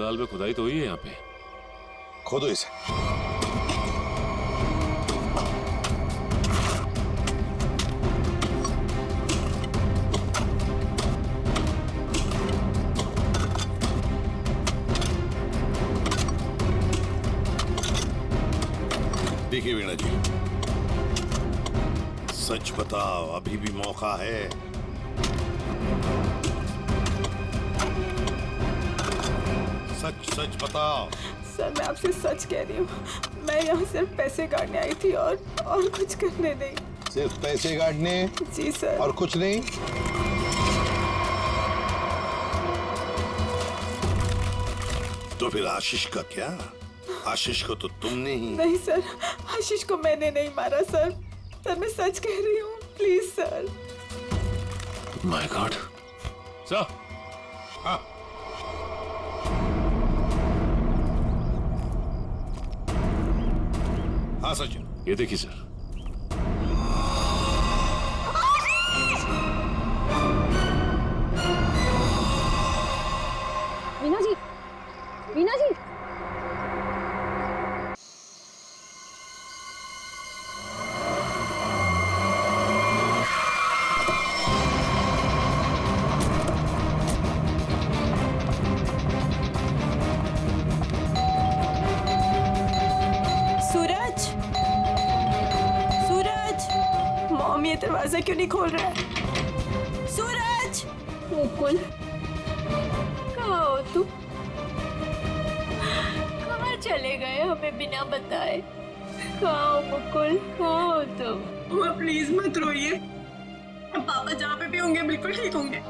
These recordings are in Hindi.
दाल में खुदाई तो हुई है यहाँ पे। खोदो इसे। देखिए वीणा जी, सच बताओ, अभी भी मौका है। सच सच बताओ। सर मैं आपसे सच कह रही हूँ, मैं यहाँ सिर्फ पैसे काटने आई थी और कुछ करने नहीं। सिर्फ पैसे काटने? जी सर। और कुछ नहीं? तो फिर आशीष का क्या? आशीष को तो तुमने ही। नहीं सर, आशीष को मैंने नहीं मारा सर। सर मैं सच कह रही हूँ, please sir. My god. Sir. हाँ। हाँ सचिन, ये देखिए सर। वीणा जी, वीणा जी। सूरज, सूरज, मॉम ये दरवाजा क्यों नहीं खोल रहा है? सूरज। मुकुल, कहाँ हो तुम? कहाँ चले गए हमें बिना बताए? कहाँ हो मुकुल, कहाँ हो तुम? माँ प्लीज मत रोइए, अब पापा जहाँ पे भी होंगे बिल्कुल ठीक होंगे।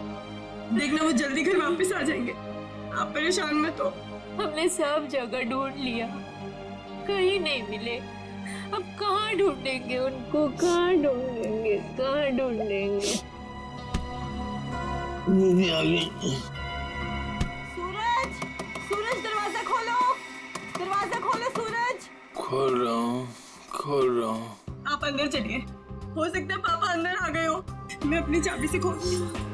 देखना वो जल्दी घर वापस आ जाएंगे, आप परेशान मत हो। हमने सब जगह ढूंढ लिया, कहीं नहीं मिले। अब कहाँ ढूंढेंगे उनको, कहाँ ढूंढेंगे, कहाँ ढूंढेंगे? सूरज, सूरज दरवाजा खोलो, दरवाजा खोलो सूरज। खोल रहा हूँ, खोल रहा हूँ। आप अंदर चलिए, हो सकता है पापा अंदर आ गए हो। मैं अपनी चाबी से खोलती हूँ।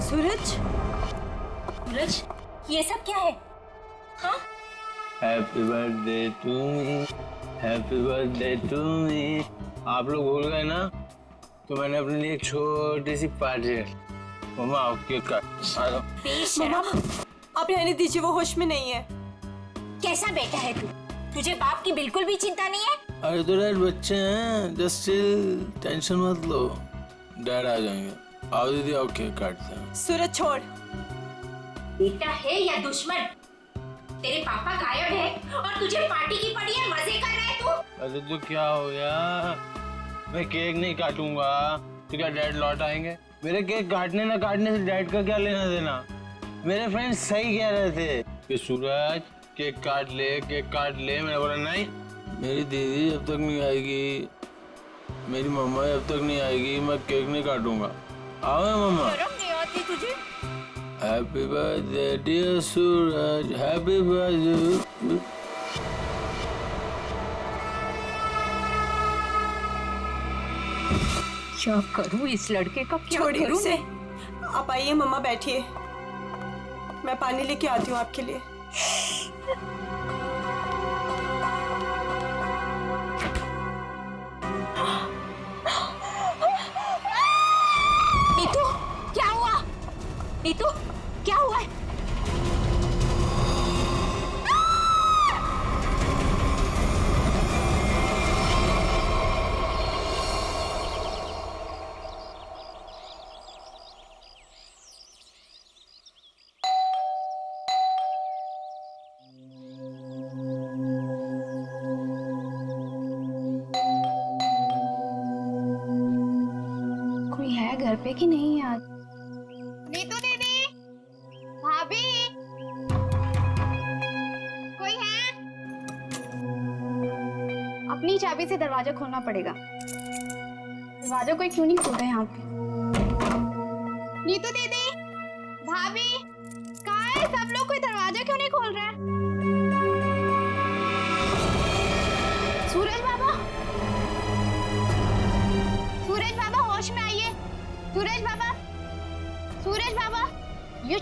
सूरज, सूरज, ये सब क्या है? Happy birthday to me, happy birthday to me. आप लोग भूल गए ना, तो मैंने अपने लिए एक छोटी सी पार्टी रखी। मम्मा आओ केक काट। आ जाओ। मम्मा आप रहने दीजिए, वो होश में नहीं है। कैसा बेटा है तू? तुझे बाप की बिल्कुल भी चिंता नहीं है? अरे तो डैड बच्चे हैं, जस्ट चिल, टेंशन मत लो, डैड आ जाएंगे। आओ दीदी, आओ केक काटते हैं। सूरज छोड़। बेटा है या दुश्मन? तेरे पापा गायब है और तुझे पार्टी की पड़ी है, मजे कर रहा है तू? अरे तो क्या हो गया, मैं केक नहीं काटूंगा तो क्या डैड लौट आएंगे? मेरे केक काटने ना काटने से डैड का क्या लेना देना? मेरे फ्रेंड्स सही कह रहे थे कि सूरज केक काट ले, केक काट ले। मैंने बोला नहीं, मेरी दीदी जब तक नहीं आएगी, मेरी मम्मा जब तक नहीं आएगी, मैं केक नहीं काटूंगा। आओ मम्मा। शर्म नहीं आती तुझे? हैप्पी बर्थडे डियर सूरज, हैप्पी बर्थडे। क्या करूं इस लड़के का, क्या छोड़िए करूं उसे। मैं? आप आइए मम्मा, बैठिए, मैं पानी लेके आती हूँ आपके लिए। नीतू, क्या हुआ? नीतू, क्या हुआ है? कोई है घर पे कि नहीं आज? नीतू दीदी, भाभी, कोई है? अपनी चाबी से दरवाजा खोलना पड़ेगा। दरवाजा कोई क्यों नहीं खोल रहा है यहाँ पे? नीतू दीदी, भाभी, कहाँ है सब लोग? कोई दरवाजा क्यों नहीं खोल रहा है? सूरज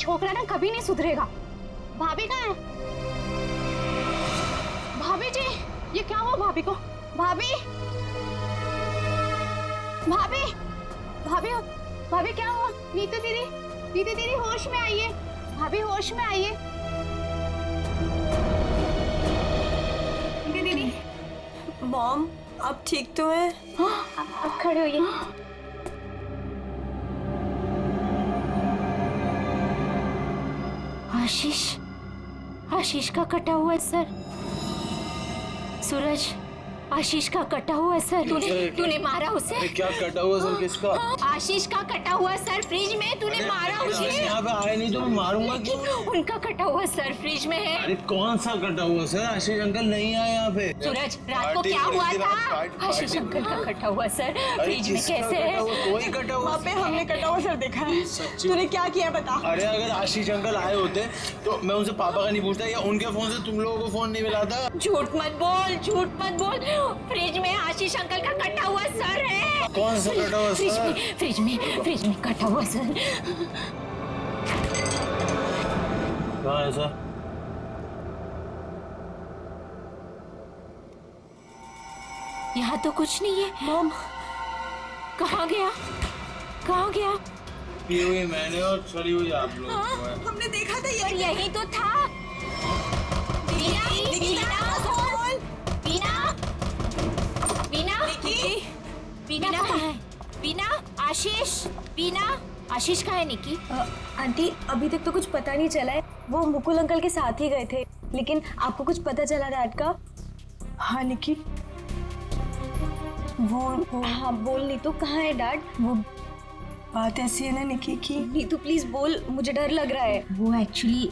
छोकरा ना कभी नहीं सुधरेगा। भाभी कहाँ है? भाभी जी, ये क्या हुआ भाभी को? भाभी, भाभी, भाभी, भाभी क्या हुआ? नीतू दीदी, नीतू दीदी होश में आइए। भाभी होश में आइए। नीतू दीदी। मॉम, आप ठीक तो है? हाँ, अब खड़े होइए। आशीष का कटा हुआ है सर। सूरज, आशीष का कटा हुआ है सर। तूने मारा उसे? अरे क्या कटा हुआ सर? किसका? आशीष का कटा हुआ सर, फ्रिज में। तूने मारा उसे? यहाँ पे आए नहीं तो मैं मारूंगा क्यों? उनका कटा हुआ सर फ्रिज में है। अरे कौन सा कटा हुआ सर? आशीष अंकल नहीं आए यहाँ पे। सूरज, रात को क्या हुआ था? आशीष अंकल का कटा हुआ सर फ्रिज में। कैसे है? कोई कटा हुआ? वहाँ पे हमने कटा हुआ सर देखा है। तूने क्या किया बता? अरे अगर आशीष अंकल आए होते तो मैं उनसे पापा का नहीं पूछता, या उनके फोन से तुम लोगों को फोन नहीं मिला था। झूठ मत बोल, झूठ मत बोल। फ्रिज में आशीष अंकल का कटा हुआ सर है। कौन सा कटा हुआ सर? फ्रिज में कटा हुआ सर। कहाँ है सर? यहाँ तो कुछ नहीं है। मॉम, कहाँ गया? कहाँ गया? पी हुई मैंने और चली हुई आप लोग। हमने देखा था और यही तो था। बीना कहाँ है? बीना, आशीष कहाँ है निकी? आंटी, अभी तक तो कुछ पता नहीं चला है। वो मुकुल अंकल के साथ ही गए थे, लेकिन आपको कुछ पता चला डैड का? हाँ निकी, वो हाँ बोल नीतू, कहाँ है डैड? वो बात ऐसी है ना निकी की। नीतू प्लीज बोल, मुझे डर लग रहा है। वो एक्चुअली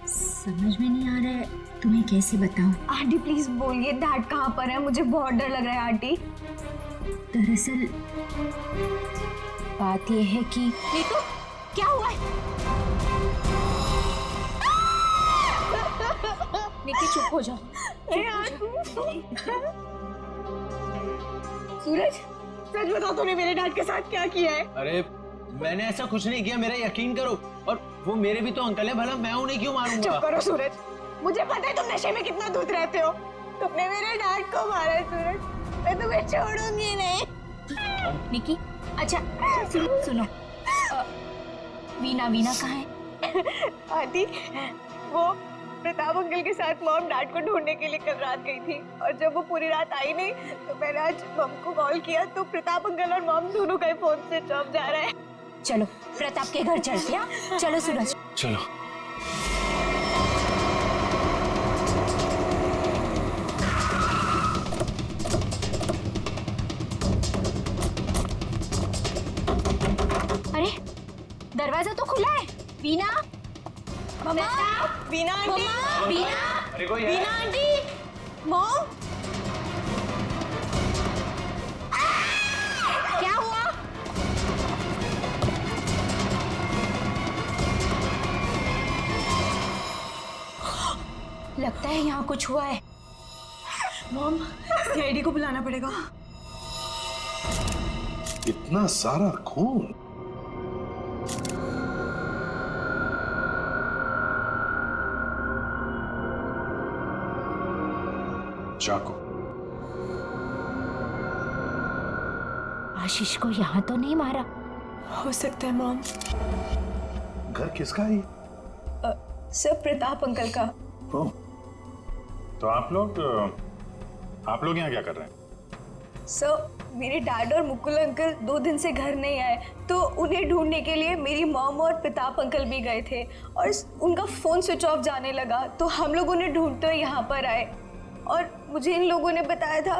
समझ में नहीं आ रहा है, तुम्हें कैसे बताऊं? आंटी प्लीज बोलिए, डैड कहाँ पर है? मुझे बहुत डर लग रहा है आंटी। दरअसल बात यह है कि नीतू, क्या हुआ है? निकी चुप हो जाओ। सूरज, सच बता, तूने मेरे डैड के साथ क्या किया है? अरे मैंने ऐसा कुछ नहीं किया, मेरा यकीन करो। और वो मेरे भी तो अंकल है, भला मैं उन्हें क्यों मारूंगा? चुप करो सूरज, मुझे पता है तुम नशे में कितना दूध रहते हो। तुमने मेरे डैड को मारा है सूरज, मैं तुम्हें छोड़ूंगी नहीं। निकी, अच्छा सुनो, वीना कहाँ है? आंटी, वो प्रताप अंकल के साथ मॉम डैड को ढूंढने के लिए कल रात गई थी, और जब वो पूरी रात आई नहीं तो मैंने आज मॉम को कॉल किया तो प्रताप अंकल और मॉम दोनों का फोन स्विच ऑफ जा रहा है। चलो प्रताप के घर चलते हैं। चलो सूरज, चलो। अरे दरवाजा तो खुला है। Veena, mamma, Veena aunty, Veena aunty, mom, क्या हुआ? लगता है यहाँ कुछ हुआ है। मॉम, सीआईडी को बुलाना पड़ेगा। इतना सारा खून? चाकू। आशीष को यहाँ तो नहीं मारा? हो सकता है मॉम। घर किसका है? सर प्रताप अंकल का। ओह, तो आप लोग यहाँ क्या कर रहे हैं? सर मेरे डैड और मुकुल अंकल 2 दिन से घर नहीं आए, तो उन्हें ढूंढने के लिए मेरी मॉम और प्रताप अंकल भी गए थे, और उनका फोन स्विच ऑफ जाने लगा तो हम लोग उन्हें ढूंढते हुए यहाँ पर आए, और मुझे इन लोगों ने बताया था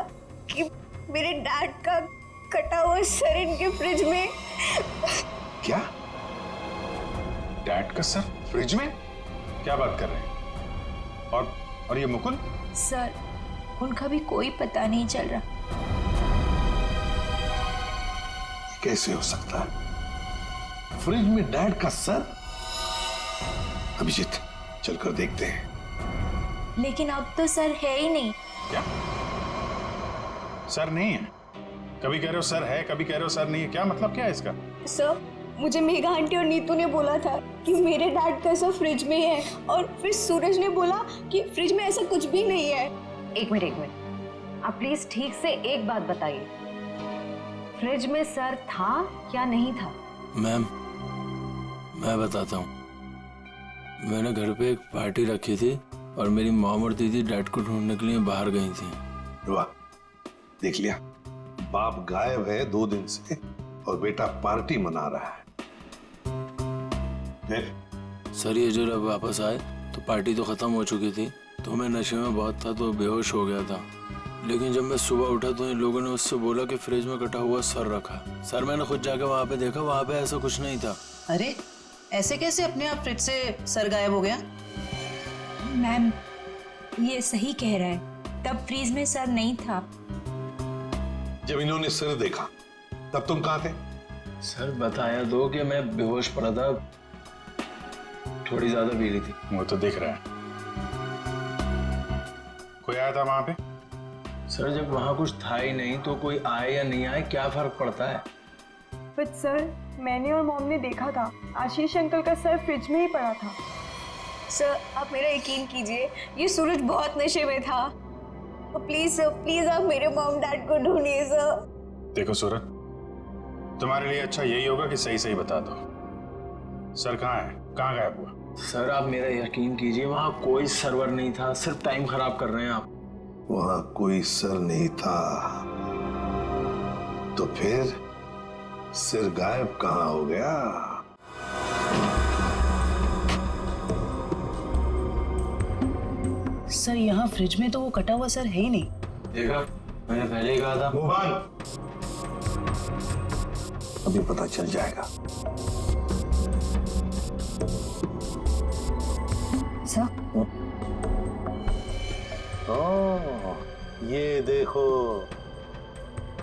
कि मेरे डैड का कटा हुआ सर इनके फ्रिज में। क्या? डैड का सर फ्रिज में? क्या बात कर रहे हैं? और ये मुकुल? सर उनका भी कोई पता नहीं चल रहा। कैसे हो सकता है? फ्रिज में डैड का सर? अभिजीत, चलकर देखते हैं। लेकिन अब तो सर है ही नहीं। क्या? सर नहीं है? कभी कह रहे हो सर है, कभी कह रहे हो सर नहीं है, क्या मतलब क्या है इसका? सर मुझे मेघा आंटी और नीतू ने बोला था कि मेरे डैड का सब फ्रिज में है, और फिर सूरज ने बोला कि फ्रिज में ऐसा कुछ भी नहीं है। एक मिनट, आप प्लीज ठीक से एक बात बताइए, फ्रिज में सर था या नहीं था? मैम, मैं बताता हूँ। मैंने घर पे एक पार्टी रखी थी और मेरी मॉम और दीदी डैड को ढूंढने के लिए बाहर गई थी। वाह, देख लिया, बाप गायब है 2 दिन से और बेटा पार्टी मना रहा है। सर ये जब वापस आए तो पार्टी तो खत्म हो चुकी थी, तो मैं नशे में बहुत था तो बेहोश हो गया था। लेकिन जब मैं सुबह उठा तो इन लोगों ने उससे बोला कि फ्रिज में कटा हुआ सर रखा। सर मैंने खुद जाके वहाँ पे देखा, वहाँ पे ऐसा कुछ नहीं था। अरे ऐसे कैसे अपने आप फ्रिज से सर गायब हो गया? मैम ये सही कह रहा है, तब फ्रीज में सर नहीं था। जब इन्होंने सिर देखा तब तुम कहाँ थे? सर बताया दो कि मैं बेहोश पड़ा था, थोड़ी ज्यादा पी ली थी। वो तो दिख रहा है। कोई आया था वहां पे? सर जब वहाँ कुछ था ही नहीं तो कोई आए या नहीं आए क्या फर्क पड़ता है? बट सर मैंने और मॉम ने देखा था आशीष अंकल का सर फ्रिज में ही पड़ा था। सर आप मेरा यकीन कीजिए, ये सूरज बहुत नशे में था। प्लीज सर, प्लीज आप मेरे मॉम डैड को ढूंढिए सर। देखो सूरज, तुम्हारे लिए अच्छा यही होगा कि सही सही बता दो, सर कहाँ है, कहाँ गायब हुआ? सर आप मेरा यकीन कीजिए, वहाँ कोई सर्वर नहीं था, सिर्फ टाइम खराब कर रहे हैं आप। वहां कोई सर नहीं था तो फिर सिर गायब कहाँ हो गया? सर यहाँ फ्रिज में तो वो कटा हुआ सर है ही नहीं। देखा, मैंने पहले ही कहा था। मोहन, अभी पता चल जाएगा। सर ये देखो,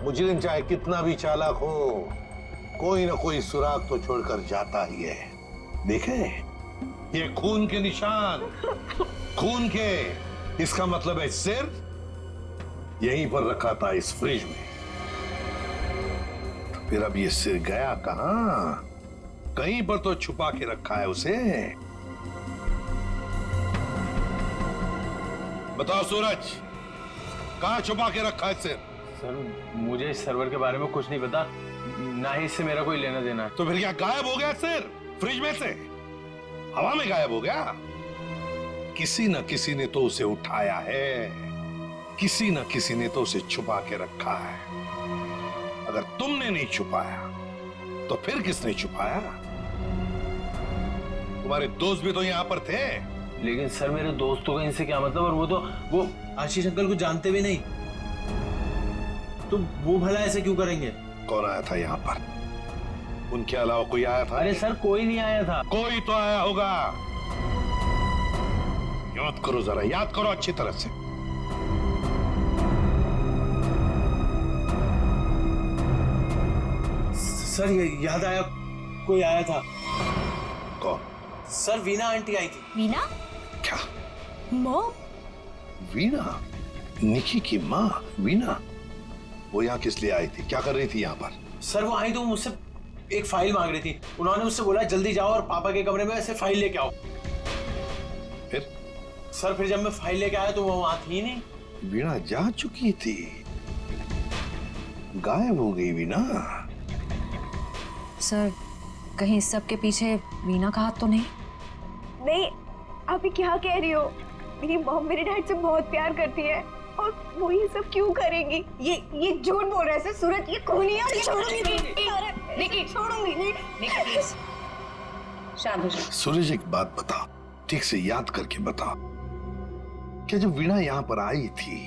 मुजरिम चाहे कितना भी चालाक हो, कोई ना कोई सुराग तो छोड़कर जाता ही है। देखे, ये खून के निशान, खून के, इसका मतलब है सिर यहीं पर रखा था इस फ्रिज में। तो फिर अब ये सिर गया कहां? कहीं पर तो छुपा के रखा है उसे। बताओ सूरज, कहां छुपा के रखा है सिर? सर मुझे इस सर्वर के बारे में कुछ नहीं पता, ना ही इससे मेरा कोई लेना देना है। तो फिर क्या गायब हो गया सिर फ्रिज में से? हवा में गायब हो गया? किसी न किसी ने तो उसे उठाया है, किसी न किसी ने तो उसे छुपा के रखा है। अगर तुमने नहीं छुपाया तो फिर किसने छुपाया? तुम्हारे दोस्त भी तो यहां पर थे। लेकिन सर मेरे दोस्तों का इनसे क्या मतलब, और वो आशीष अंकल को जानते भी नहीं, तो वो भला ऐसे क्यों करेंगे? कौन आया था यहाँ पर? उनके अलावा कोई आया था? अरे सर कोई नहीं आया था। कोई तो आया होगा, याद करो जरा, याद करो अच्छी तरह से। सर ये याद आया, कोई आया था। कौन? सर वीना आंटी आई थी। वीना? क्या? मॉम? वीना? निकी की माँ वीना? वो यहाँ किस लिए आई थी, क्या कर रही थी यहाँ पर? सर वो आई तो मुझसे एक फाइल मांग रही थी, उन्होंने मुझसे बोला जल्दी जाओ और पापा के कमरे में ऐसे फाइल लेके आओ। फिर? सर फिर जब मैं फाइल लेके आया तो वो वहां थी नहीं। वीणा जा चुकी थी, गायब हो गई वीणा। सर कहीं इस सब के पीछे वीना का हाथ तो नहीं? नहीं, आप ये क्या कह रही हो? मेरी मॉम मेरे डैड से बहुत प्यार करती है और वो ये सब क्यों करेंगी? ये झूठ बोल रहा है सर। सूरज ये खूनी है। छोड़ूंगी नहीं, छोड़ूंगी नहीं। शांत हो जाओ। सूरज एक बात बताओ, ठीक से याद करके बताओ, क्या जब वीणा यहाँ पर आई थी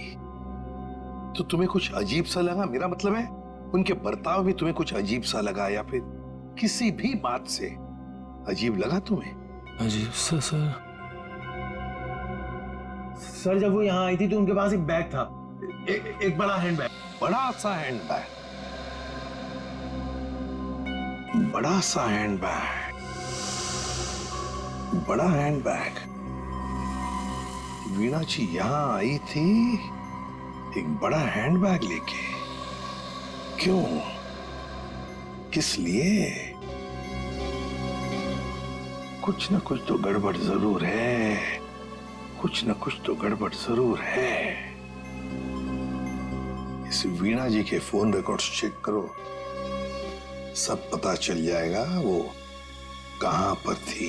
तो तुम्हें कुछ अजीब सा लगा? मेरा मतलब है उनके बर्ताव में तुम्हें कुछ अजीब सा लगा, या फिर किसी भी बात से अजीब लगा तुम्हें? अजीब सा सर? सर जब वो यहाँ आई थी तो उनके पास एक बैग था, एक बड़ा हैंड बैग। बड़ा सा हैंड बैग? बड़ा सा हैंड बैग? बड़ा हैंड बैग? वीणा जी यहां आई थी एक बड़ा हैंड बैग लेके? क्यों, किस लिए? कुछ न कुछ तो गड़बड़ जरूर है, कुछ न कुछ तो गड़बड़ जरूर है। इस वीणा जी के फोन रिकॉर्ड्स चेक करो, सब पता चल जाएगा वो कहां पर थी।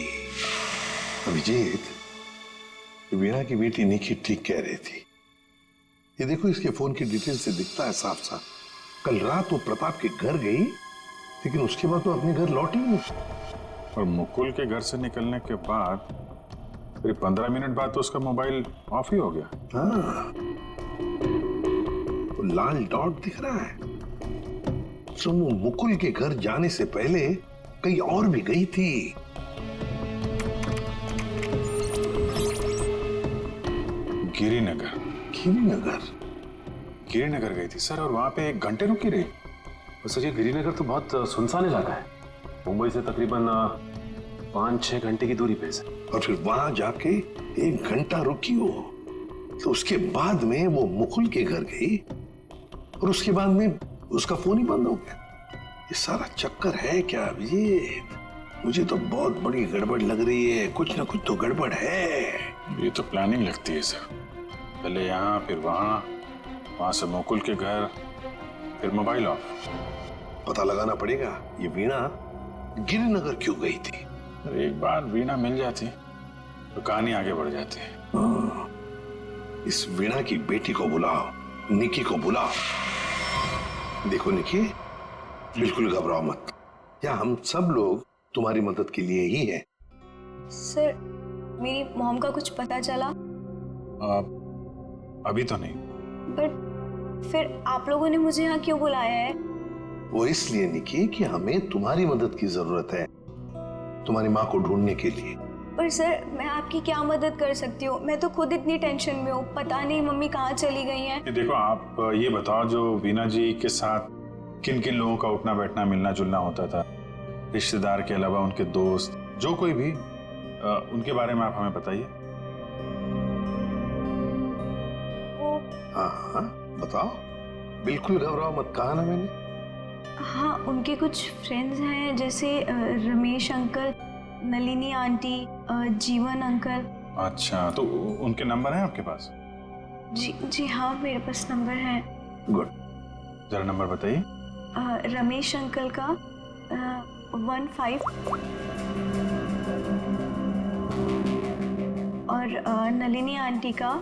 अभिजीत, वीणा की बेटी निकी ठीक कह रही थी। ये देखो, इसके फोन की डिटेल से दिखता है साफ साफ, कल रात वो प्रताप के घर गई, लेकिन उसके बाद तो अपने घर लौटी नहीं। और मुकुल के घर से निकलने के बाद फिर 15 मिनट बाद तो उसका मोबाइल ऑफ ही हो गया। हाँ, तो लाल डॉट दिख रहा है, तो वो मुकुल के घर जाने से पहले कहीं और भी गई थी। गिरिनगर। गिरिनगर? गिरिनगर गई थी सर, और वहां पे 1 घंटे रुकी रही। सर ये गिरिनगर तो बहुत सुनसान इलाका है, मुंबई से तकरीबन 5-6 घंटे की दूरी पे सर। और फिर वहां जाके 1 घंटा रुकी हो, तो उसके बाद में वो मुकुल के घर गई, और उसके बाद में उसका फोन ही बंद हो गया। ये सारा चक्कर है क्या अभिजीत? मुझे तो बहुत बड़ी गड़बड़ लग रही है, कुछ ना कुछ तो गड़बड़ है। ये तो प्लानिंग लगती है सर, पहले यहाँ फिर वहां से मुकुल के घर, फिर मोबाइल ऑफ। पता लगाना पड़ेगा ये वीणा गिरिनगर क्यों गई थी। अरे एक बार वीणा मिल जाती तो कहानी आगे बढ़ जाती है। हाँ, इस वीणा की बेटी को बुलाओ, निकी को बुलाओ। देखो निकी, बिल्कुल घबराओ मत, यहाँ हम सब लोग तुम्हारी मदद के लिए ही हैं। सर, मेरी मॉम का कुछ पता चला? अभी तो नहीं। बट फिर आप लोगों ने मुझे यहाँ क्यों बुलाया है? वो इसलिए निकी कि हमें तुम्हारी मदद की जरूरत है, तुम्हारी माँ को ढूंढने के लिए। पर सर, मैं आपकी क्या मदद कर सकती हूँ? मैं तो खुद इतनी टेंशन में हूँ, पता नहीं मम्मी कहाँ चली गई हैं। देखो, आप ये बताओ, जो वीणा जी के साथ किन किन लोगों का उठना बैठना मिलना जुलना होता था, रिश्तेदार के अलावा उनके दोस्त, जो कोई भी, उनके बारे में आप हमें बताइए। हाँ हाँ बताओ, बिल्कुल घबराओ मत, कहा ना मैंने। हाँ, उनके कुछ फ्रेंड्स हैं, जैसे रमेश अंकल, नलिनी आंटी, जीवन अंकल। अच्छा, तो उनके नंबर हैं आपके पास? जी हाँ, मेरे पास नंबर है। गुड, जरा नंबर बताइए। रमेश अंकल का 15 और नलिनी आंटी का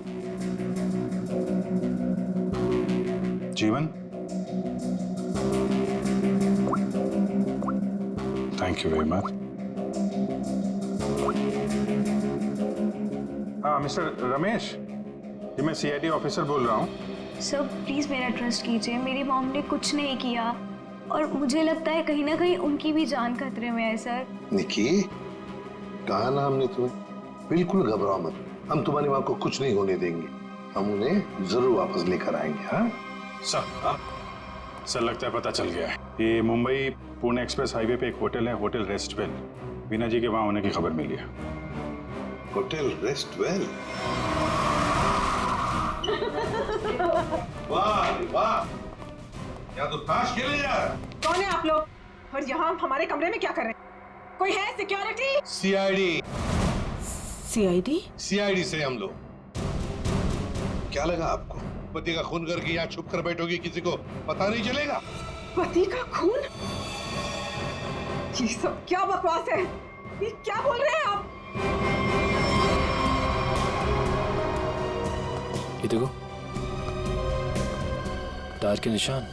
जीवन। Thank you very much. हाँ मिस्टर रमेश, जी मैं CID ऑफिसर बोल रहा हूँ। सर प्लीज मेरा ट्रस्ट कीजिए, मेरी मॉम ने कुछ नहीं किया, और मुझे लगता है कहीं ना कहीं उनकी भी जान खतरे में है। सर निकी, कहा ना हमने तुम्हें, बिल्कुल घबराओ मत, हम तुम्हारी माँ को कुछ नहीं होने देंगे, हम उन्हें जरूर वापस लेकर आएंगे। हाँ सर लगता है पता चल गया है। ये मुंबई पुणे एक्सप्रेस हाईवे पे एक होटल है, होटल रेस्टवेल। वीणा जी के वहां होने की खबर मिली है। होटल रेस्टवेल? वाह वाह, यहाँ तो ताश खेले जा रहा। कौन है आप लोग, और यहाँ हमारे कमरे में क्या कर रहे हैं? कोई है सिक्योरिटी? CID से हम लोग। क्या लगा आपको, पति का खून करके यहाँ छुप कर बैठोगी, किसी को पता नहीं चलेगा? पति का खून? ये सब क्या बकवास है, ये क्या बोल रहे हैं आप? ये देखो, टायर के निशान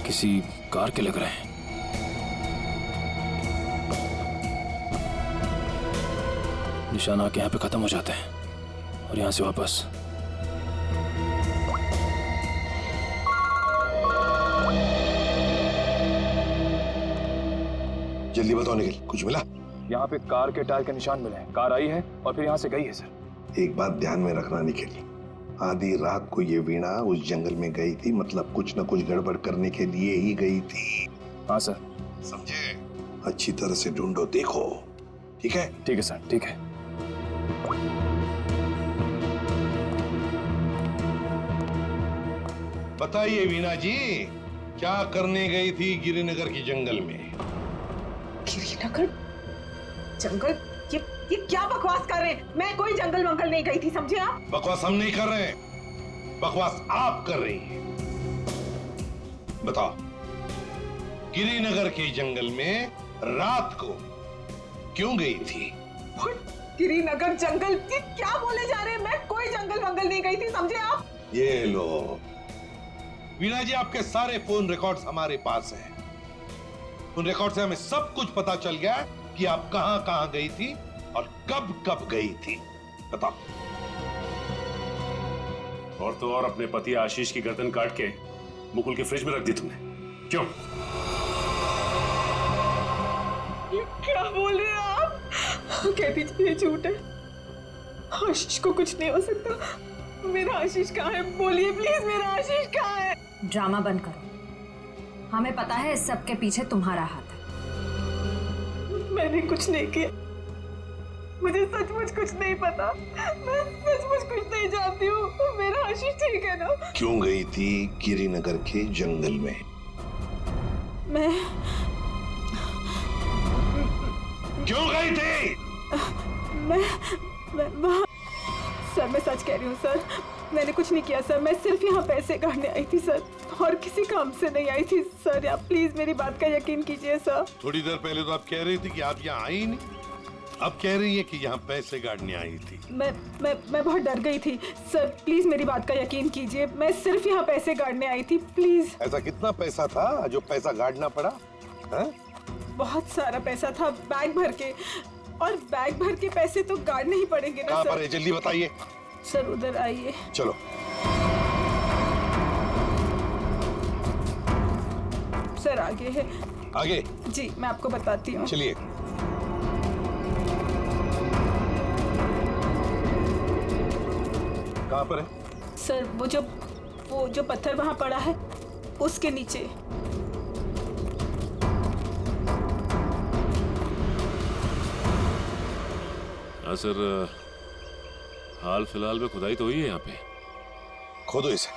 किसी कार के लग रहे हैं। निशान आके यहाँ पे खत्म हो जाते हैं और यहाँ से वापस। जल्दी बताओ निखिल, कुछ मिला? यहाँ पे कार के टायर के निशान मिले हैं, कार आई है और फिर यहाँ से गई है सर। एक बात ध्यान में रखना निखिल, आधी रात को ये वीणा उस जंगल में गई थी, मतलब कुछ न कुछ गड़बड़ करने के लिए ही गई थी। हाँ सर। समझे? अच्छी तरह से ढूंढो, देखो। ठीक है? ठीक है सर, ठीक है। बताइए वीणा जी, क्या करने गई थी गिरिनगर के जंगल में? गिरिनगर जंगल, ये क्या बकवास कर रहे हैं? मैं कोई जंगल वंगल नहीं गई थी, समझे आप? बकवास हम नहीं कर रहे हैं, बकवास आप कर रही हैं। बताओ, गिरिनगर के जंगल में रात को क्यों गई थी? गिरिनगर जंगल, ये क्या बोले जा रहे हैं? मैं कोई जंगल वंगल नहीं गई थी, समझे आप? ये लो वीणा जी, आपके सारे फोन रिकॉर्ड्स हमारे पास हैं। उन रिकॉर्ड से हमें सब कुछ पता चल गया कि आप कहां कहां गई थी और कब कब गई थी। बताओ। और तो और अपने पति आशीष की गर्दन काट के मुकुल के फ्रिज में रख दी तुमने, क्यों? ये क्या बोल रहे हैं आप? कह दीजिए ये झूठ है, आशीष को कुछ नहीं हो सकता। मेरा आशीष कहाँ है? बोलिए प्लीज, मेरा आशीष कहाँ है? ड्रामा बंद करो, हमें पता है इस सब के पीछे तुम्हारा हाथ है। मैंने कुछ नहीं किया, मुझे सचमुच कुछ नहीं पता, मैं सचमुच कुछ नहीं जानती हूँ। मेरा आशीष ठीक है ना? क्यों गई थी गिरिनगर के जंगल में? मैं क्यों गई थी? मैं वहाँ, सर मैं सच कह रही हूँ सर, मैंने कुछ नहीं किया सर, मैं सिर्फ यहाँ पैसे काटने आई थी सर, और किसी काम से नहीं आई थी सर। आप प्लीज मेरी बात का यकीन कीजिए सर। थोड़ी देर पहले तो आप कह रही थी कि आप यहाँ आई नहीं, अब कह रही है कि यहाँ पैसे काटने आई थी। मैं बहुत डर गई थी सर, प्लीज मेरी बात का यकीन कीजिए, मैं सिर्फ यहाँ पैसे काटने आई थी, प्लीज। ऐसा कितना पैसा था जो पैसा गाड़ना पड़ा? है? बहुत सारा पैसा था, बैग भर के, और बैग भर के पैसे तो गाड़ने ही पड़ेंगे ना कहाँ सर। पर है? जल्दी बताइए। सर उधर आइए। चलो। सर आगे है। आगे? जी मैं आपको बताती हूँ। चलिए। कहाँ पर है? सर वो जो पत्थर वहाँ पड़ा है उसके नीचे। हाँ सर, हाल फिलहाल में खुदाई तो हुई है यहाँ पे। खोदो इसे।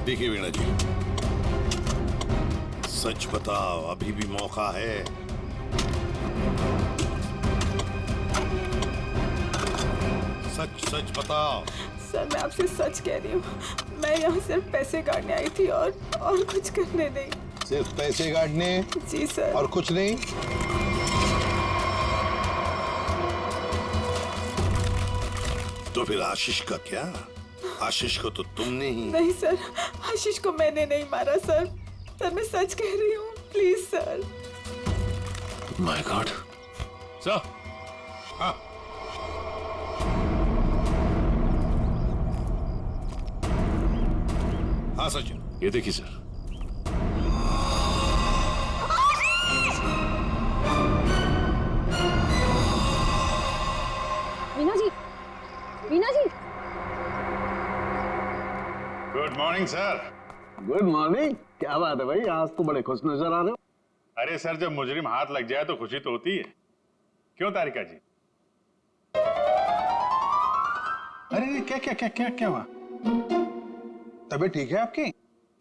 देखिए वीणा जी, सच बताओ, अभी भी मौका है। सच सच बताओ। सर मैं आपसे सच कह रही हूँ, मैं यहाँ सिर्फ पैसे काटने आई थी और कुछ करने नहीं। सिर्फ पैसे काटने? जी सर। और कुछ नहीं? तो फिर आशीष का क्या? आशीष को तो तुमने ही। नहीं सर, आशीष को मैंने नहीं मारा सर, सर मैं सच कह रही हूँ, please sir. My god. Sir. हाँ। हाँ सचिन, ये देखिए sir. Veena ji, Veena ji. Good morning sir. Good morning. क्या बात है भाई, आज तो बड़े खुश नजर आ रहे हो। अरे सर, जब मुजरिम हाथ लग जाए तो खुशी तो होती है, क्यों तारिका जी? अरे क्या क्या क्या क्या क्या हुआ? तबीयत ठीक है आपकी?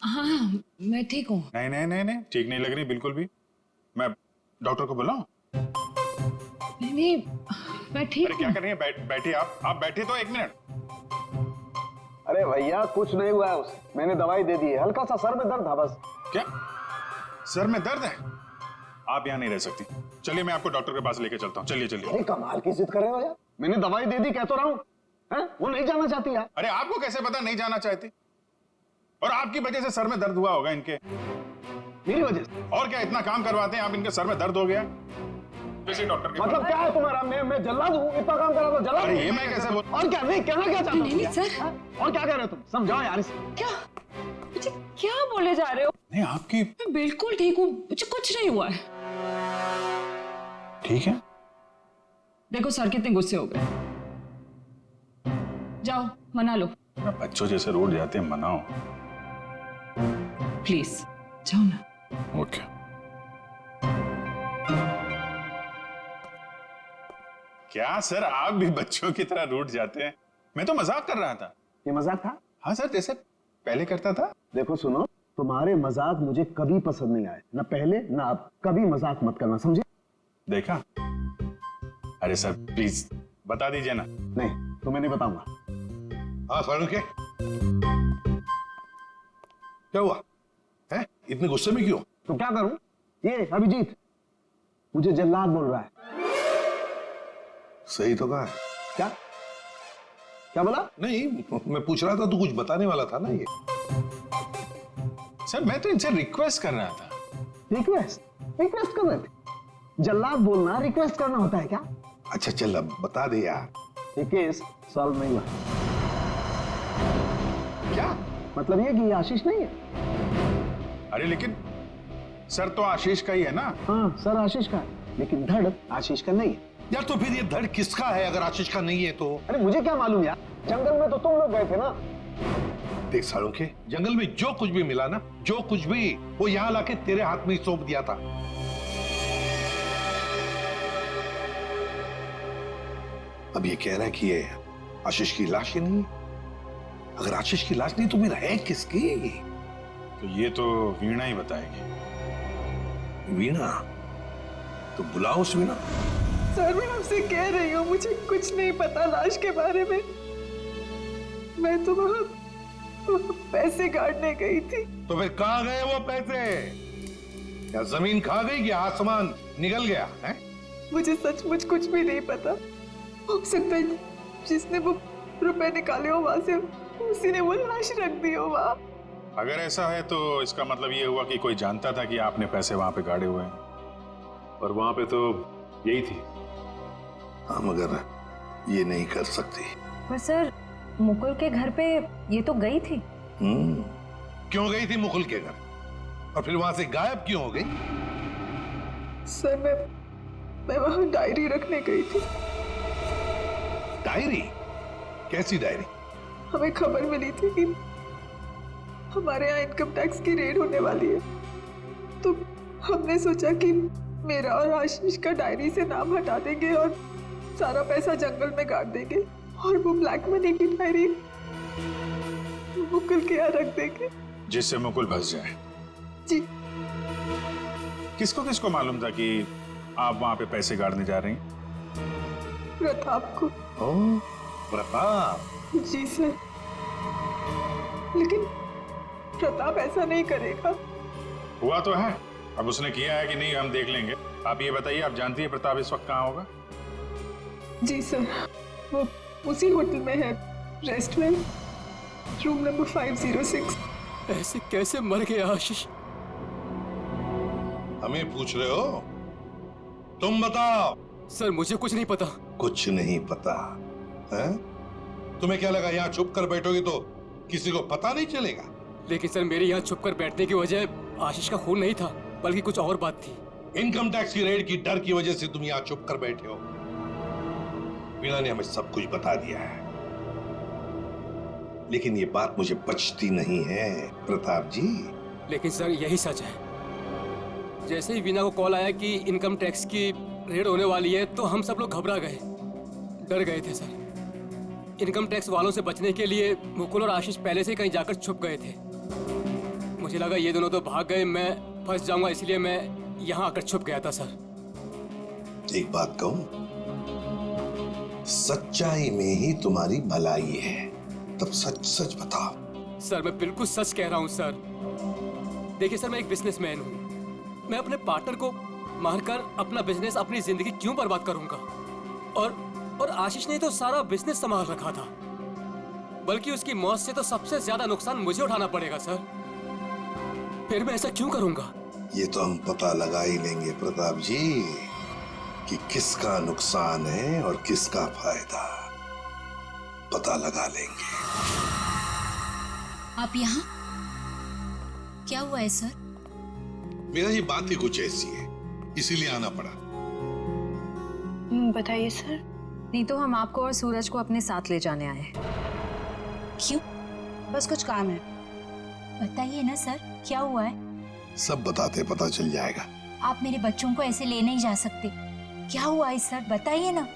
हाँ मैं ठीक हूँ। नहीं नहीं नहीं नहीं, ठीक नहीं लग रही बिल्कुल भी। मैं डॉक्टर को बुलाऊं? नहीं मैं ठीक हूँ। क्या कर रही है? बैठिए आप बैठिए तो 1 मिनट। अरे भैया कुछ नहीं हुआ है उसे, मैंने दवाई दे दी है, हल्का सा सर में दर्द था बस। क्या सर में दर्द है? आप यहाँ नहीं रह सकती, चलिए मैं आपको डॉक्टर के पास लेके चलता हूँ। चलिए चलिए। अरे कमाल की जिद कर रहे हो यार, मैंने दवाई दे दी, कह तो रहा हूँ। वो नहीं जाना चाहती यार। अरे आपको कैसे पता नहीं जाना चाहती? और आपकी वजह से सर में दर्द हुआ होगा इनके। मेरी वजह से? और क्या, इतना काम करवाते हैं आप, इनके सर में दर्द हो गया। डॉक्टर के मतलब क्या है तुम्हारा? मैं जल्लाद हूँ, इतना काम करा तो जल्लाद? अरे ये मैं कैसे बोल? और क्या? नहीं कहना क्या चाहते हो? नहीं सर। और क्या कह रहे हो तुम? समझाओ यार इसे। क्या मुझे क्या बोले जा रहे हो? नहीं आपकी। मैं बिल्कुल ठीक हूँ, मुझे कुछ नहीं हुआ है। ठीक है। देखो सर कितने गुस्से हो गए, जाओ मना लो। बच्चों जैसे रोड जाते हैं, मनाओ प्लीज जाओ ना। ओके। क्या सर, आप भी बच्चों की तरह रूठ जाते हैं? मैं तो मजाक कर रहा था। ये मजाक था? हाँ सर, जैसे पहले करता था। देखो सुनो, तुम्हारे मजाक मुझे कभी पसंद नहीं आए, ना पहले ना अब। कभी मजाक मत करना, समझे? देखा? अरे सर प्लीज बता दीजिए ना। नहीं, तुम्हें नहीं बताऊंगा। हाँ सारू के क्या हुआ है? इतने गुस्से में क्यों? तो क्या करूं? ये अभिजीत मुझे जल्लाद बोल रहा है। सही तो कहा। क्या क्या बोला? नहीं, मैं पूछ रहा था, तू कुछ बताने वाला था ना ये। सर मैं तो इनसे रिक्वेस्ट कर रहा था। रिक्वेस्ट कर रहे थे? जल्लाद बोलना रिक्वेस्ट करना होता है क्या? अच्छा चल अब बता दे यार। ये केस सॉल्व नहीं हुआ। क्या मतलब ये कि ये आशीष नहीं है। अरे लेकिन सर तो आशीष का ही है ना। हाँ सर आशीष का है, लेकिन धड़ आशीष का नहीं है। यार तो फिर ये धड़ किसका है अगर आशीष का नहीं है तो? अरे मुझे क्या मालूम यार, जंगल में तो तुम लोग गए थे ना। देख सालुंखे, जंगल में जो कुछ भी मिला ना, जो कुछ भी, वो यहाँ लाके तेरे हाथ में ही सौंप दिया था। अब ये कह रहा है कि ये आशीष की लाश ही नहीं है। अगर आशीष की लाश नहीं तो फिर है किसकी? तो ये तो वीणा ही बताएगी। वीणा? तो बुलाओ उस वीणा। सर मैं आपसे कह रही हूँ, मुझे कुछ नहीं पता लाश के बारे में। मैं तो वहाँ पैसे काटने गई थी। तो फिर कहाँ गए वो पैसे? क्या जमीन खा गई कि आसमान निकल गया है? मुझे सचमुच कुछ भी नहीं पता। हो सकता है जिसने वो रुपए निकाले हो वहां से उसी ने वो लाश रख दी हो वहां। अगर ऐसा है तो इसका मतलब ये हुआ कि कोई जानता था कि आपने पैसे वहां पे गाड़े हुए हैं, और वहां पे तो यही थी। हाँ मगर ये नहीं कर सकती। पर सर मुकुल के घर पे ये तो गई थी। क्यों गई थी मुकुल के घर? और फिर वहां से गायब क्यों हो गई? सर मैं वहां डायरी रखने गई थी। डायरी? कैसी डायरी? हमें खबर मिली थी कि हमारे यहाँ इनकम टैक्स की रेड होने वाली है, तो हमने सोचा कि मेरा और आशीष का डायरी से नाम हटा देंगे और सारा पैसा जंगल में गाड़ देंगे, और वो ब्लैक मनी की डायरी मुकुल के यहाँ रख देंगे, जिससे मुकुल फंस जाए। जी। किसको किसको मालूम था कि आप वहां पे पैसे गाड़ने जा रही हैं? प्रताप को। ओह, प्रताप? जी सर, लेकिन प्रताप ऐसा नहीं करेगा। हुआ तो है, अब उसने किया है कि नहीं हम देख लेंगे। आप ये बताइए, आप जानती है प्रताप इस वक्त कहाँ होगा? जी सर, वो उसी होटल में है, रेस्टोरेंट, रूम नंबर 506। ऐसे कैसे मर गए आशीष? हमें पूछ रहे हो? तुम बताओ। सर मुझे कुछ नहीं पता। कुछ नहीं पता है? तुम्हें क्या लगा यहाँ छुप कर बैठोगे तो किसी को पता नहीं चलेगा? लेकिन सर मेरे यहाँ छुप कर बैठने की वजह आशीष का खून नहीं था, बल्कि कुछ और बात थी। इनकम टैक्स की रेड की डर की वजह से तुम यहाँ छुप कर बैठे हो। वीणा ने हमें सब कुछ बता दिया है, लेकिन ये बात मुझे बचती नहीं है प्रताप जी। लेकिन सर यही सच है। जैसे ही वीणा को कॉल आया कि इनकम टैक्स की रेड होने वाली है तो हम सब लोग घबरा गए, डर गए थे सर। इनकम टैक्स वालों से बचने के लिए मुकुल और आशीष पहले से कहीं जाकर छुप गए थे। मुझे लगा ये दोनों तो भाग गए, मैं फंस जाऊंगा, इसलिए मैं यहाँ आकर छुप गया था सर। एक बात कहूं, सच्चाई में ही तुम्हारी भलाई है, तब सच सच बताओ। सर मैं बिल्कुल सच कह रहा हूँ सर। देखिए सर, मैं एक बिजनेसमैन हूँ। मैं अपने पार्टनर को मारकर अपना बिजनेस, अपनी जिंदगी क्यों बर्बाद करूंगा? और आशीष ने तो सारा बिजनेस संभाल रखा था, बल्कि उसकी मौत से तो सबसे ज्यादा नुकसान मुझे उठाना पड़ेगा सर। फिर मैं ऐसा क्यों करूंगा? ये तो हम पता लगा ही लेंगे प्रताप जी कि किसका नुकसान है और किसका फायदा। पता लगा लेंगे। आप यहाँ? क्या हुआ है सर? मेरा ये बात ही कुछ ऐसी है, इसीलिए आना पड़ा। बताइए सर। नहीं तो हम आपको और सूरज को अपने साथ ले जाने आए हैं। क्यों? बस कुछ काम है। बताइए ना सर, क्या हुआ है? सब बताते पता चल जाएगा। आप मेरे बच्चों को ऐसे ले नहीं जा सकते। क्या हुआ है सर, बताइए ना।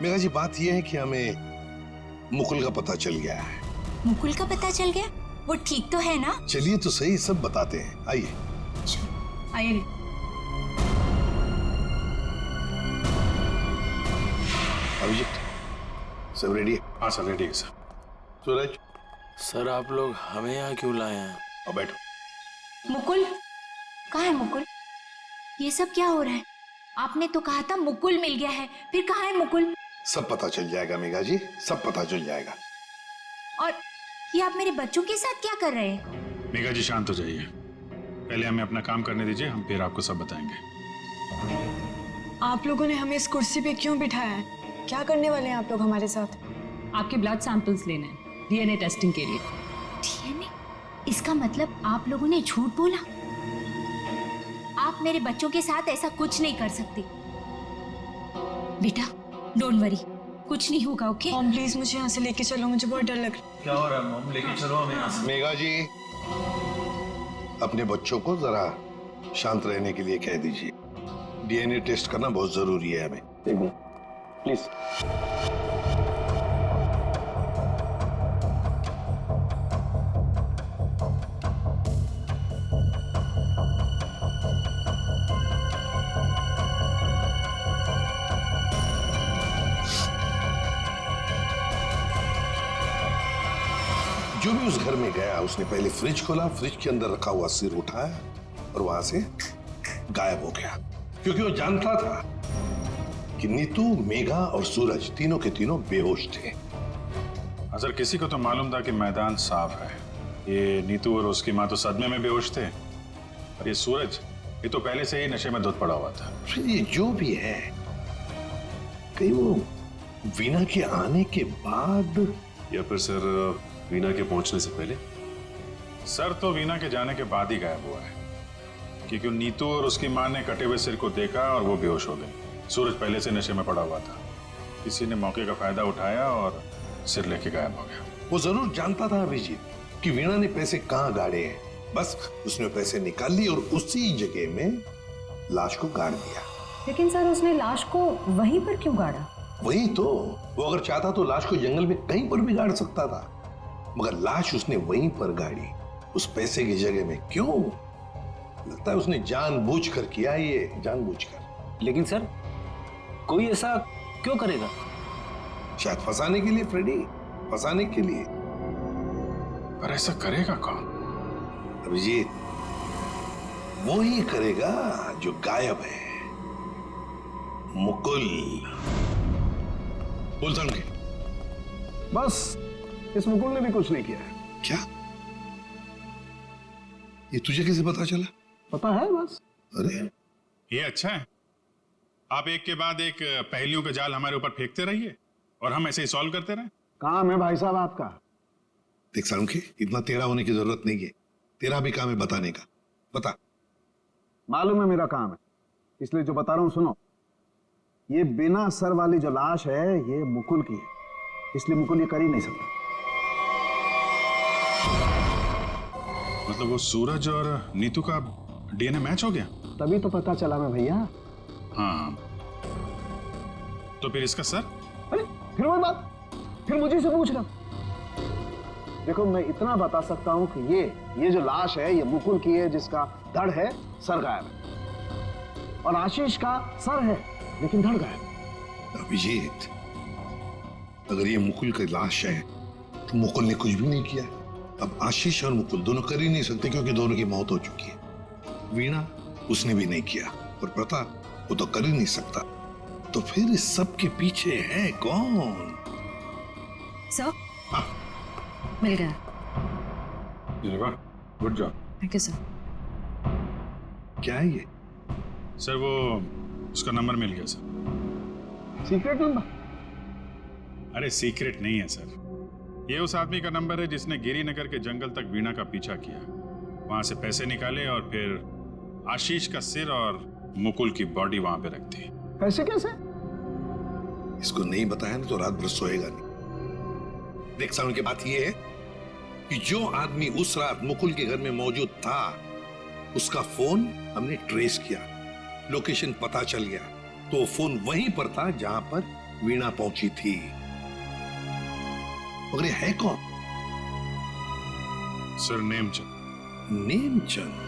मेघा जी, बात यह है कि हमें मुकुल का पता चल गया है। मुकुल का पता चल गया? वो ठीक तो है ना? चलिए तो सही, सब बताते हैं, आइए। आइए। अभिजीत, सब रेडी है? हाँ सर, रेडी है सर। सूरज। सर आप लोग हमें यहाँ क्यों लाए हैं? अब बैठो। मुकुल कहाँ है? मुकुल, ये सब क्या हो रहा है? आपने तो कहा था मुकुल मिल गया है, फिर कहाँ है मुकुल? सब पता चल जाएगा मेघा जी, सब पता चल जाएगा। और ये आप मेरे बच्चों के साथ क्या कर रहे हैं? मेघा जी शांत हो जाइए, पहले हमें अपना काम करने दीजिए, हम फिर आपको सब बताएंगे। आप लोगों ने हमें इस कुर्सी पे क्यों बिठाया है? क्या करने वाले हैं आप लोग हमारे साथ? आपके ब्लड सैंपल्स लेने हैं डीएनए टेस्टिंग के लिए। डीएनए? इसका मतलब आप लोगों ने झूठ बोला? आप मेरे बच्चों के साथ ऐसा कुछ नहीं कर सकते। बेटा डोंट वरी, कुछ नहीं होगा, ओके? मॉम प्लीज मुझे यहाँ से लेके चलो, मुझे बहुत डर लग रहा है। क्या हो रहा है मॉम? लेके चलो हमें यहाँ से। मेघा जी, अपने बच्चों को जरा शांत रहने के लिए कह दीजिए। डीएनए टेस्ट करना बहुत जरूरी है हमें। प्लीज। जो भी उस घर में गया उसने पहले फ्रिज खोला, फ्रिज के अंदर रखा हुआ सिर उठाया और वहां से गायब हो गया, क्योंकि वो जानता था कि नीतू, मेघा और सूरज तीनों के तीनों बेहोश थे। सर किसी को तो मालूम था कि मैदान साफ है। ये नीतू और उसकी माँ तो सदमे में बेहोश थे, और ये सूरज, ये तो पहले से ही नशे में धुत पड़ा हुआ था। फिर ये जो भी है, कहीं वो वीना के आने के बाद या फिर सर वीना के पहुंचने से पहले? सर तो वीना के जाने के बाद ही गायब हुआ है, क्योंकि नीतू और उसकी माँ ने कटे हुए सिर को देखा और वो बेहोश हो गए। सूरज पहले से नशे में पड़ा हुआ था, किसी ने मौके का फायदा उठाया और सिर लेके गायब हो गया। वो जरूर जानता था अभिजीत कि वीणा ने पैसे कहाँ गाड़े हैं, बस उसने पैसे निकाल लिए और उसी जगह में लाश को गाड़ दिया। लेकिन सर उसने लाश को वहीं पर क्यों गाड़ा? वही तो, वो अगर चाहता तो लाश को जंगल में कहीं पर भी गाड़ सकता था, मगर लाश उसने वहीं पर गाड़ी, उस पैसे की जगह में। क्यों? लगता है उसने जानबूझकर किया, ये जानबूझकर। लेकिन सर कोई ऐसा क्यों करेगा? शायद फंसाने के लिए फ्रेडी, फंसाने के लिए। पर ऐसा करेगा कौन? अभिजीत, वो ही करेगा जो गायब है, मुकुल। बोल समझे? बस इस मुकुल ने भी कुछ नहीं किया है। क्या? ये तुझे कैसे पता चला? पता है बस। अरे ये अच्छा है, आप एक के बाद एक पहेलियों का जाल हमारे ऊपर फेंकते रहिए और हम ऐसे ही सॉल्व करते रहे। काम है भाई साहब आपका। देख सालुंखे, इतना टेढ़ा होने की जरूरत नहीं है, तेरा भी काम है बताने का। बता। मालूम है मेरा काम है, इसलिए जो बता रहा हूं सुनो। ये बिना सर वाली जो लाश है ये मुकुल की है, इसलिए मुकुल ये कर ही नहीं सकता। मतलब वो सूरज और नीतू का डीएनए मैच हो गया? तभी तो पता चला मैं भैया। हाँ, तो फिर इसका सर? अरे फिर वही बात, फिर मुझे से पूछ रहा। देखो मैं इतना बता सकता हूं कि ये जो लाश है ये मुकुल की है, जिसका धड़ है, सर गायब है। और आशीष का सर है लेकिन धड़ गायब। अभिजीत, अगर ये मुकुल की लाश है तो मुकुल ने कुछ भी नहीं किया। अब आशीष और मुकुल दोनों कर ही नहीं सकते, क्योंकि दोनों की मौत हो चुकी है। वीणा, उसने भी नहीं किया, और प्रताप, वो तो कर ही नहीं सकता। तो फिर इस सब के पीछे है कौन? सर मिल गया। Good job. Thank you sir. क्या है ये? सर वो उसका नंबर मिल गया सर। Secret number? अरे सीक्रेट नहीं है सर, ये उस आदमी का नंबर है जिसने गिरिनगर के जंगल तक वीणा का पीछा किया, वहां से पैसे निकाले और फिर आशीष का सिर और मुकुल की बॉडी वहां पे रख दी। पैसे कैसे? इसको नहीं बताया ना तो रात भर सोएगा नहीं। देख सामने की बात यह है कि जो आदमी उस रात मुकुल के घर में मौजूद था, उसका फोन हमने ट्रेस किया, लोकेशन पता चल गया, तो फोन वहीं पर था जहां पर वीणा पहुंची थी। मगर ये है कौन? सर नेमचंद। नेमचंद?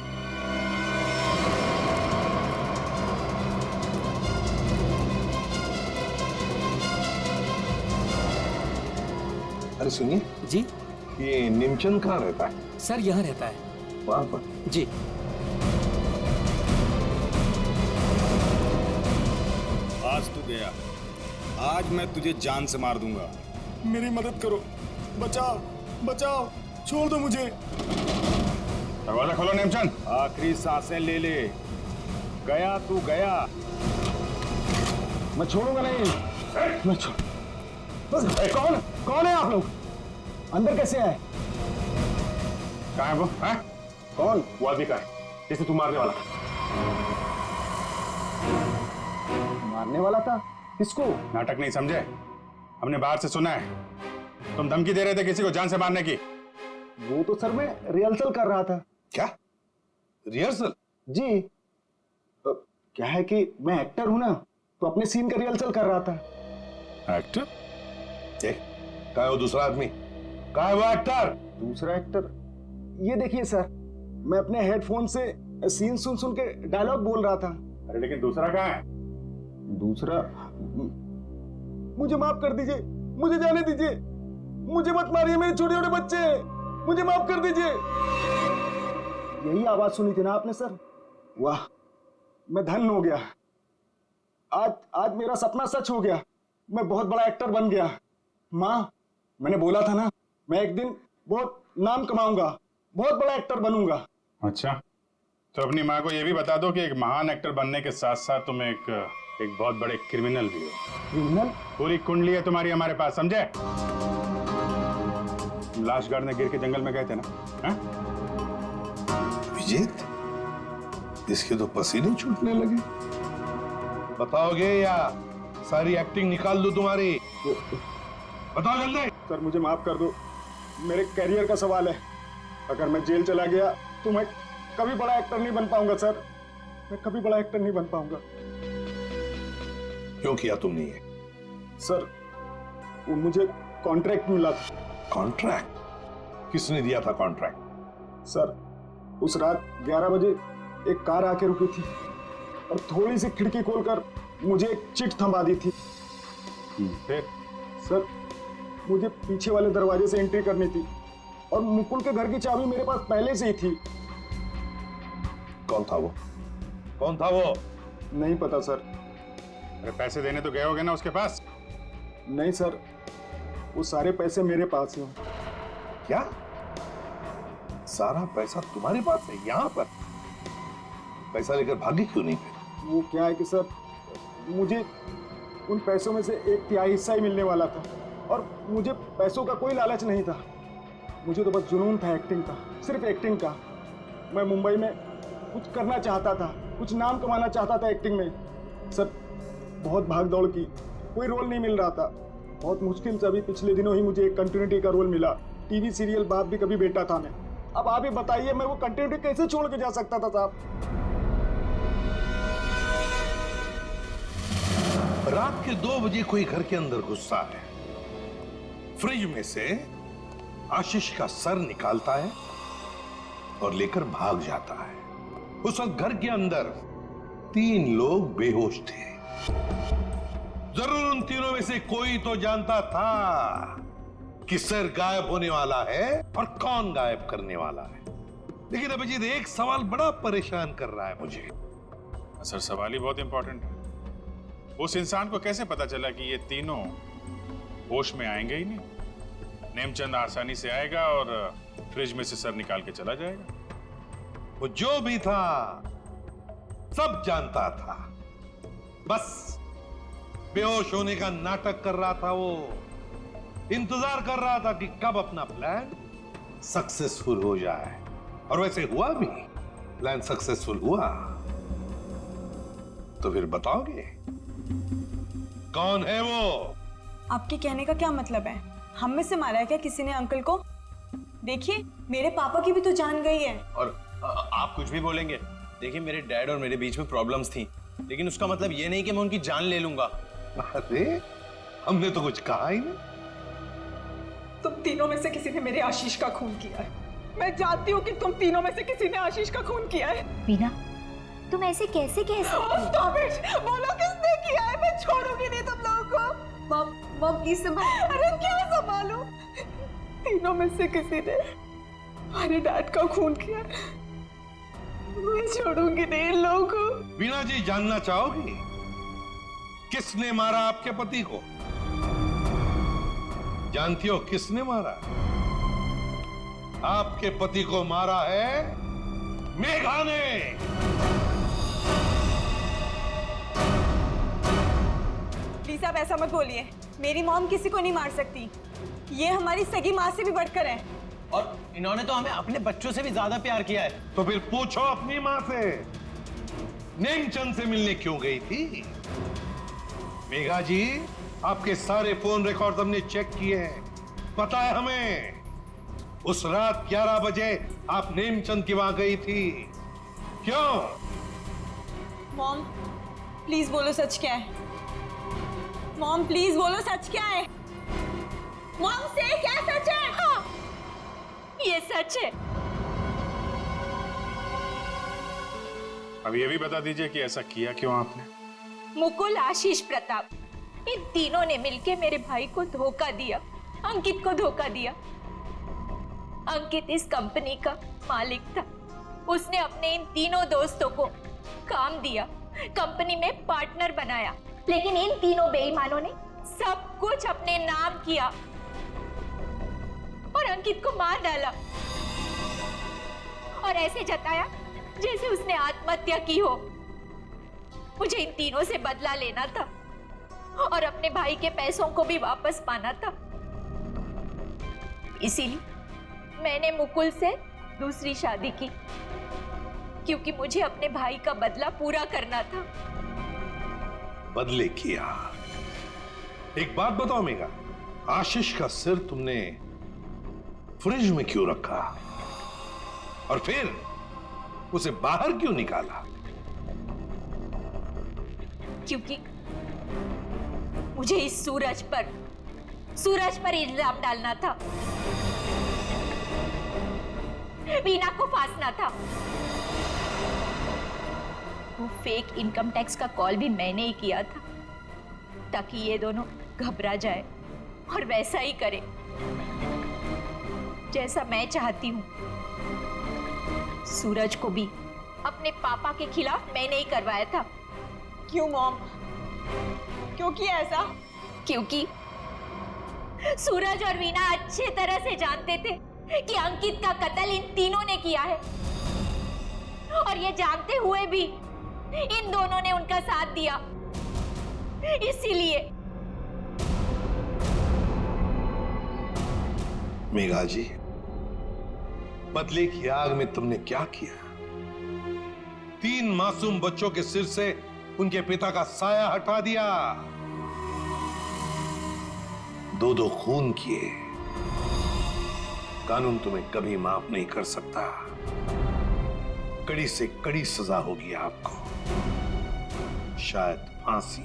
अरे सुनिए जी, ये नेमचंद कहाँ रहता है? सर यहाँ रहता है। वहां पर? जी। आज तू गया, आज मैं तुझे जान से मार दूंगा। मेरी मदद करो, बचाओ बचाओ, छोड़ दो मुझे। दरवाजा खोलो नेमचंद। आखिरी सांसें ले ले। गया तू गया, मैं छोड़ूंगा नहीं। मैं छोड़ बस। कौन है आप लोग? अंदर कैसे आए? कहाँ है वो? है? कौन? वो आदमी का है जिसे तू मारने वाला था। मारने वाला था? किसको? नाटक नहीं समझे? हमने बाहर से सुना है तुम धमकी दे रहे थे किसी को जान से मारने की। वो तो सर मैं रिहर्सल कर रहा था। क्या रिहर्सल? जी, क्या है कि मैं एक्टर हूं ना, तो अपने सीन का रिहर्सल कर रहा था। एक्टर? कहाँ है वो दूसरा आदमी? कहाँ है वो एक्टर? दूसरा एक्टर? ये देखिए सर, मैं अपने हेडफोन से सीन सुन सुन के डायलॉग बोल रहा था। अरे लेकिन दूसरा कहाँ है? दूसरा? मुझे माफ कर दीजिए, मुझे जाने दीजिए, मुझे मत मारिए, मेरे छोटे छोटे बच्चे हैं, मुझे माफ कर दीजिए। यही आवाज सुनी थी ना आपने सर? वाह, मैं धन्य हो गया। आज मेरा सपना सच हो गया, मैं बहुत बड़ा एक्टर बन गया। माँ, मैंने बोला था ना, मैं एक दिन बहुत नाम कमाऊंगा, बहुत बड़ा एक्टर बनूंगा। अच्छा, तो अपनी माँ को यह भी बता दो कि एक महान एक्टर बनने के साथ साथ तुम एक बहुत बड़े क्रिमिनल भी हो। क्रिमिनल? पूरी कुंडली है तुम्हारी हमारे पास, समझे? लाश गाड़ने गिर के जंगल में गए थे ना? है? विजेत, इसके तो पसीने छूटने लगे। बताओगे या सारी एक्टिंग निकाल दो तुम्हारी? बताओ जल्दी। सर मुझे माफ कर दो, मेरे करियर का सवाल है। अगर मैं जेल चला गया तो मैं कभी बड़ा एक्टर नहीं बन पाऊंगा सर, मैं कभी बड़ा एक्टर नहीं बन पाऊंगा। क्यों किया तुमने ये? सर वो मुझे कॉन्ट्रैक्ट मिला था। कॉन्ट्रैक्ट? किसने दिया था कॉन्ट्रैक्ट? सर उस रात 11 बजे एक कार आके रुकी थी और थोड़ी सी खिड़की खोलकर मुझे एक चिट थमा दी थी। फिर? सर मुझे पीछे वाले दरवाजे से एंट्री करनी थी और मुकुल के घर की चाबी मेरे पास पहले से ही थी। कौन था वो? कौन था वो? नहीं पता सर। अरे पैसे देने तो गए होगे ना उसके पास? नहीं सर, वो सारे पैसे मेरे पास हैं। क्या? सारा पैसा तुम्हारे पास है? यहाँ पर पैसा लेकर भागी क्यों नहीं? वो क्या है कि सर, मुझे उन पैसों में से 1/3 हिस्सा ही मिलने वाला था और मुझे पैसों का कोई लालच नहीं था। मुझे तो बस जुनून था एक्टिंग का, सिर्फ एक्टिंग का। मैं मुंबई में कुछ करना चाहता था, कुछ नाम कमाना चाहता था एक्टिंग में। सर बहुत भाग दौड़ की, कोई रोल नहीं मिल रहा था। बहुत मुश्किल से अभी पिछले दिनों ही मुझे एक कंटिन्यूटी का रोल मिला। टीवी सीरियल बाप भी कभी बेटा था मैं। अब आप ही बताइए, मैं वो कंटिन्यूटी कैसे छोड़ के जा सकता था साहब? रात के 2 बजे कोई घर के अंदर घुसता है, फ्रिज में से आशीष का सर निकालता है और लेकर भाग जाता है। उस वक्त घर के अंदर 3 लोग बेहोश थे। जरूर उन तीनों में से कोई तो जानता था कि सर गायब होने वाला है और कौन गायब करने वाला है। लेकिन अभिजीत, एक सवाल बड़ा परेशान कर रहा है मुझे। सर सवाल ही बहुत इंपॉर्टेंट है। उस इंसान को कैसे पता चला कि ये तीनों होश में आएंगे ही नहीं? नेमचंद आसानी से आएगा और फ्रिज में से सर निकाल के चला जाएगा। वो जो भी था सब जानता था, बस बेहोश होने का नाटक कर रहा था। वो इंतजार कर रहा था कि कब अपना प्लान सक्सेसफुल हो जाए, और वैसे हुआ भी। प्लान सक्सेसफुल हुआ। तो फिर बताओगे कौन है वो? आपके कहने का क्या मतलब है? हम में से मारा है क्या किसी ने अंकल को? देखिए, मेरे पापा की भी तो जान गई है। और आप कुछ भी बोलेंगे? देखिए, मेरे डैड और मेरे बीच में प्रॉब्लम्स थी, लेकिन उसका मतलब ये नहीं कि मैं उनकी जान ले लूंगा। अरे हमने तो कुछ कहा ही नहीं। तुम तीनों में से किसी ने मेरे आशीष का खून किया है। मैं जानती हूँ कि तुम तीनों में से किसी ने आशीष का खून किया है। वीना, तुम ऐसे कैसे कह सकती हो? Stop it! बोलो किसने किया है? मैं छोड़ूंगी नहीं तुम लोगों को। मॉम प्लीज संभालो। अरे क्या संभालो? तीनों में से किसी ने हमारे डैड का खून किया। मैं छोड़ूंगी नहीं इन लोगों को। वीणा जी, जानना चाहोगी किसने मारा आपके पति को? जानती हो किसने मारा? आपके पति को मारा है मेघा ने। प्लीज आप ऐसा मत बोलिए। मेरी मॉम किसी को नहीं मार सकती। ये हमारी सगी माँ से भी बढ़कर है। और इन्होंने तो हमें अपने बच्चों से भी ज्यादा प्यार किया है। तो फिर पूछो अपनी माँ से, नेमचंद से मिलने क्यों गई थी? मेघा जी, आपके सारे फोन रिकॉर्ड हमने चेक किए हैं। पता है हमें उस रात 11 बजे आप नेमचंद की वहां गई थी। क्यों? मॉम प्लीज बोलो सच क्या है। मॉम प्लीज बोलो सच क्या है। मॉम से क्या सच है? हाँ, ये सच है। अब ये भी बता दीजिए कि ऐसा किया क्यों आपने? मुकुल, आशीष, प्रताप, इन तीनों ने मिलकर मेरे भाई को धोखा दिया, अंकित को धोखा दिया। अंकित इस कंपनी का मालिक था। उसने अपने इन तीनों दोस्तों को काम दिया, कंपनी में पार्टनर बनाया, लेकिन इन तीनों बेईमानों ने सब कुछ अपने नाम किया और अंकित को मार डाला और ऐसे जताया जैसे उसने आत्महत्या की हो। मुझे इन तीनों से बदला लेना था और अपने भाई के पैसों को भी वापस पाना था। इसीलिए मैंने मुकुल से दूसरी शादी की, क्योंकि मुझे अपने भाई का बदला पूरा करना था। बदले किया। एक बात बताओ मेघा, आशीष का सिर तुमने फ्रिज में क्यों रखा और फिर उसे बाहर क्यों निकाला? क्योंकि मुझे इस सूरज पर इल्जाम डालना था, वीना को फांसना था। वो फेक इनकम टैक्स का कॉल भी मैंने ही किया था ताकि ये दोनों घबरा जाए और वैसा ही करे जैसा मैं चाहती हूँ। सूरज को भी अपने पापा के खिलाफ मैंने ही करवाया था। क्यों मॉम? क्यों किया ऐसा? क्योंकि सूरज और वीना अच्छे तरह से जानते थे कि अंकित का कत्ल इन तीनों ने किया है और ये जानते हुए भी इन दोनों ने उनका साथ दिया। इसीलिए मेघा जी, बदले की आग में तुमने क्या किया? 3 मासूम बच्चों के सिर से उनके पिता का साया हटा दिया। 2 खून किए। कानून तुम्हें कभी माफ नहीं कर सकता। कड़ी से कड़ी सजा होगी आपको, शायद फांसी।